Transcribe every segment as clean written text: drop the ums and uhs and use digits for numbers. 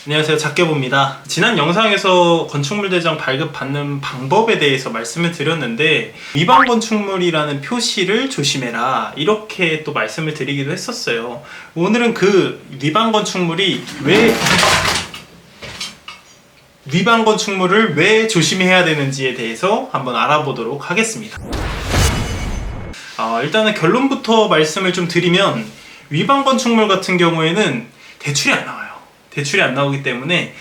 안녕하세요, 작게봅니다. 지난 영상에서 건축물 대장 발급받는 방법에 대해서 말씀을 드렸는데 위반 건축물이라는 표시를 조심해라 이렇게 또 말씀을 드리기도 했었어요. 오늘은 그 위반 건축물을 왜 조심해야 되는지에 대해서 한번 알아보도록 하겠습니다. 일단은 결론부터 말씀을 좀 드리면 위반 건축물 같은 경우에는 대출이 안 나와요. 대출이 안 나오기 때문에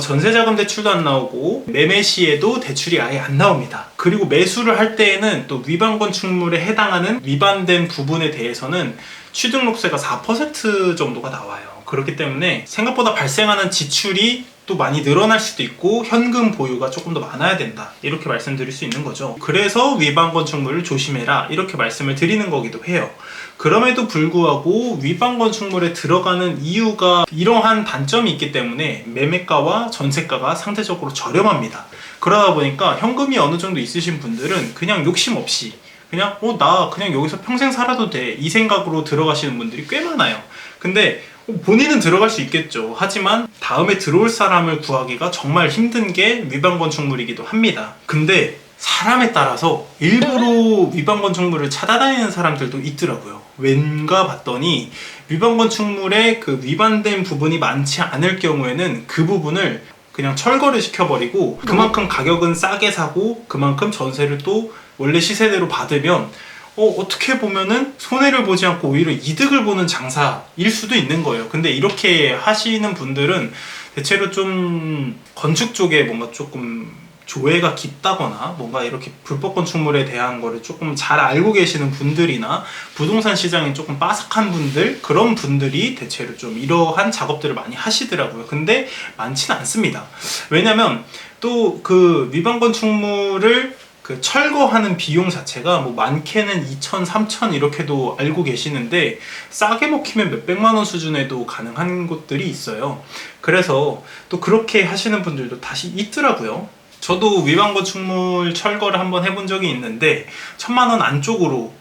전세자금 대출도 안 나오고 매매 시에도 대출이 아예 안 나옵니다. 그리고 매수를 할 때에는 또 위반 건축물에 해당하는 위반된 부분에 대해서는 취등록세가 4% 정도가 나와요. 그렇기 때문에 생각보다 발생하는 지출이 또 많이 늘어날 수도 있고 현금 보유가 조금 더 많아야 된다 이렇게 말씀드릴 수 있는 거죠. 그래서 위반 건축물을 조심해라 이렇게 말씀을 드리는 거기도 해요. 그럼에도 불구하고 위반 건축물에 들어가는 이유가 이러한 단점이 있기 때문에 매매가와 전세가가 상대적으로 저렴합니다. 그러다 보니까 현금이 어느 정도 있으신 분들은 그냥 욕심 없이 그냥 나 그냥 여기서 평생 살아도 돼 이 생각으로 들어가시는 분들이 꽤 많아요. 근데 본인은 들어갈 수 있겠죠. 하지만 다음에 들어올 사람을 구하기가 정말 힘든 게 위반 건축물이기도 합니다. 근데 사람에 따라서 일부러 위반 건축물을 찾아다니는 사람들도 있더라고요. 왠가 봤더니 위반 건축물에 그 위반된 부분이 많지 않을 경우에는 그 부분을 그냥 철거를 시켜버리고 그만큼 가격은 싸게 사고 그만큼 전세를 또 원래 시세대로 받으면 어떻게 보면은 손해를 보지 않고 오히려 이득을 보는 장사일 수도 있는 거예요. 근데 이렇게 하시는 분들은 대체로 좀 건축 쪽에 뭔가 조금 조예가 깊다거나 뭔가 이렇게 불법 건축물에 대한 거를 조금 잘 알고 계시는 분들이나 부동산 시장이 조금 빠삭한 분들, 그런 분들이 대체로 좀 이러한 작업들을 많이 하시더라고요. 근데 많지는 않습니다. 왜냐면 또 그 위반 건축물을 철거하는 비용 자체가 뭐 많게는 2천, 3천 이렇게도 알고 계시는데 싸게 먹히면 몇백만 원 수준에도 가능한 곳들이 있어요. 그래서 또 그렇게 하시는 분들도 다시 있더라고요. 저도 위반 건축물 철거를 한번 해본 적이 있는데 1,000만 원 안쪽으로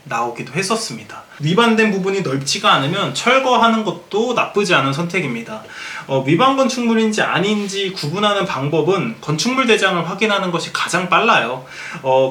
나오기도 했었습니다. 위반된 부분이 넓지가 않으면 철거하는 것도 나쁘지 않은 선택입니다. 위반 건축물인지 아닌지 구분하는 방법은 건축물 대장을 확인하는 것이 가장 빨라요.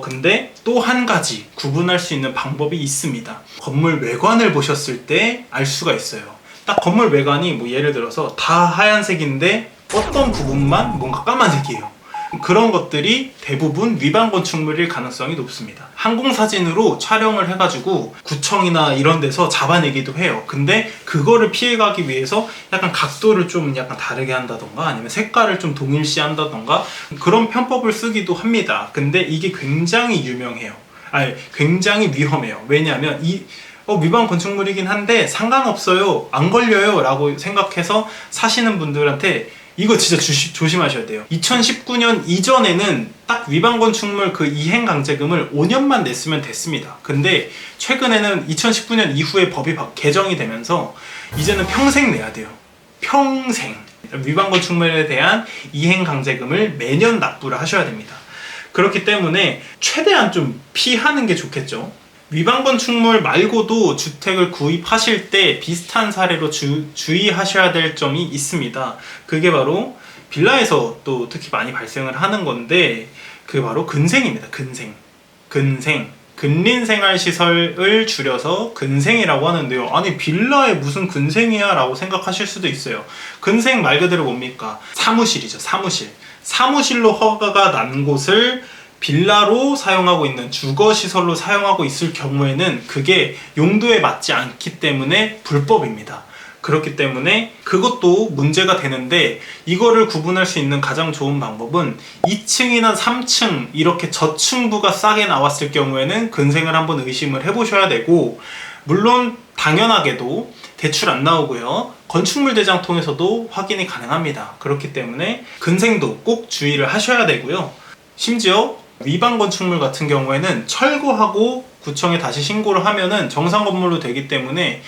근데 또 한 가지 구분할 수 있는 방법이 있습니다. 건물 외관을 보셨을 때 알 수가 있어요. 딱 건물 외관이 뭐 예를 들어서 다 하얀색인데 어떤 부분만 뭔가 까만색이에요. 그런 것들이 대부분 위반 건축물일 가능성이 높습니다. 항공사진으로 촬영을 해가지고 구청이나 이런 데서 잡아내기도 해요. 근데 그거를 피해가기 위해서 약간 각도를 좀 약간 다르게 한다던가 아니면 색깔을 좀 동일시 한다던가 그런 편법을 쓰기도 합니다. 근데 이게 굉장히 유명해요. 굉장히 위험해요. 왜냐하면 위반 건축물이긴 한데 상관없어요, 안 걸려요 라고 생각해서 사시는 분들한테 이거 진짜 조심하셔야 돼요. 2019년 이전에는 딱 위반 건축물 그 이행 강제금을 5년만 냈으면 됐습니다. 근데 최근에는 2019년 이후에 법이 개정이 되면서 이제는 평생 내야 돼요. 평생. 위반 건축물에 대한 이행 강제금을 매년 납부를 하셔야 됩니다. 그렇기 때문에 최대한 좀 피하는 게 좋겠죠. 위반 건축물 말고도 주택을 구입하실 때 비슷한 사례로 주의하셔야 될 점이 있습니다. 그게 바로 빌라에서 또 특히 많이 발생을 하는 건데 그게 바로 근생입니다. 근생. 근린생활시설을 줄여서 근생이라고 하는데요. 아니 빌라에 무슨 근생이야 라고 생각하실 수도 있어요. 근생 말 그대로 뭡니까? 사무실이죠. 사무실로 허가가 난 곳을 빌라로 사용하고 있는 주거시설로 사용하고 있을 경우에는 그게 용도에 맞지 않기 때문에 불법입니다. 그렇기 때문에 그것도 문제가 되는데 이거를 구분할 수 있는 가장 좋은 방법은 2층이나 3층 이렇게 저층부가 싸게 나왔을 경우에는 근생을 한번 의심을 해보셔야 되고, 물론 당연하게도 대출 안 나오고요. 건축물 대장 통해서도 확인이 가능합니다. 그렇기 때문에 근생도 꼭 주의를 하셔야 되고요. 심지어 위반 건축물 같은 경우에는 철거하고 구청에 다시 신고를 하면은 정상 건물로 되기 때문에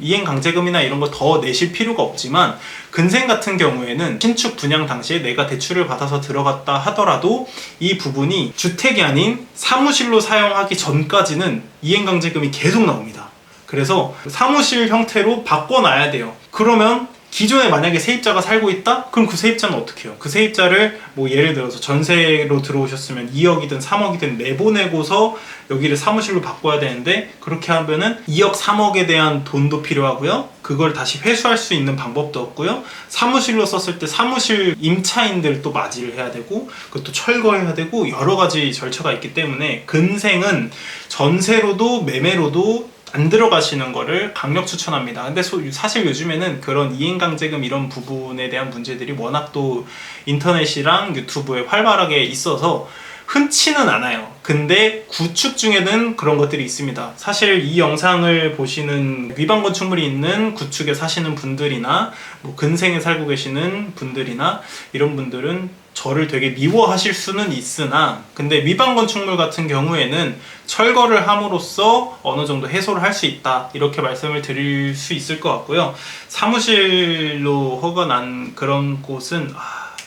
이행 강제금이나 이런 거 더 내실 필요가 없지만 근생 같은 경우에는 신축 분양 당시에 내가 대출을 받아서 들어갔다 하더라도 이 부분이 주택이 아닌 사무실로 사용하기 전까지는 이행 강제금이 계속 나옵니다. 그래서 사무실 형태로 바꿔놔야 돼요. 그러면 기존에 만약에 세입자가 살고 있다? 그럼 그 세입자는 어떻게 해요? 그 세입자를 뭐 예를 들어서 전세로 들어오셨으면 2억이든 3억이든 내보내고서 여기를 사무실로 바꿔야 되는데, 그렇게 하면은 2억 3억에 대한 돈도 필요하고요, 그걸 다시 회수할 수 있는 방법도 없고요, 사무실로 썼을 때 사무실 임차인들 또 맞이를 해야 되고, 그것도 철거해야 되고, 여러 가지 절차가 있기 때문에 근생은 전세로도 매매로도 안 들어가시는 거를 강력 추천합니다. 근데 사실 요즘에는 그런 이행강제금 이런 부분에 대한 문제들이 워낙 또 인터넷이랑 유튜브에 활발하게 있어서 흔치는 않아요. 근데 구축 중에는 그런 것들이 있습니다. 사실 이 영상을 보시는 위반 건축물이 있는 구축에 사시는 분들이나 뭐 근생에 살고 계시는 분들이나 이런 분들은 저를 되게 미워하실 수는 있으나, 근데 위반 건축물 같은 경우에는 철거를 함으로써 어느 정도 해소를 할 수 있다, 이렇게 말씀을 드릴 수 있을 것 같고요. 사무실로 허가 난 그런 곳은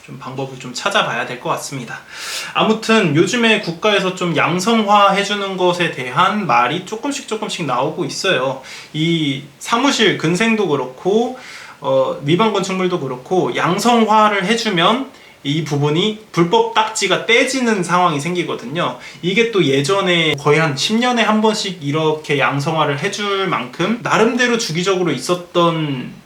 좀 방법을 좀 찾아봐야 될 것 같습니다. 아무튼 요즘에 국가에서 좀 양성화 해주는 것에 대한 말이 조금씩 나오고 있어요. 이 사무실 근생도 그렇고 위반 건축물도 그렇고 양성화를 해주면 이 부분이 불법 딱지가 떼지는 상황이 생기거든요. 이게 또 예전에 거의 한 10년에 한 번씩 이렇게 양성화를 해줄 만큼 나름대로 주기적으로 있었던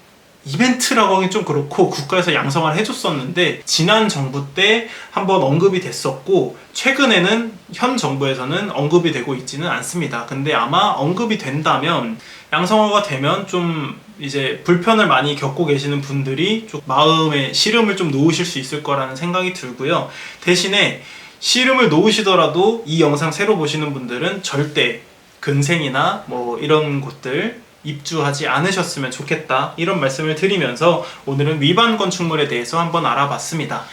이벤트라고 하긴 좀 그렇고, 국가에서 양성화를 해줬었는데 지난 정부 때 한번 언급이 됐었고, 최근에는 현 정부에서는 언급이 되고 있지는 않습니다. 근데 아마 언급이 된다면, 양성화가 되면 좀 이제 불편을 많이 겪고 계시는 분들이 좀 마음에 시름을 좀 놓으실 수 있을 거라는 생각이 들고요. 대신에 시름을 놓으시더라도 이 영상 새로 보시는 분들은 절대 근생이나 뭐 이런 곳들 입주하지 않으셨으면 좋겠다, 이런 말씀을 드리면서 오늘은 위반 건축물에 대해서 한번 알아봤습니다.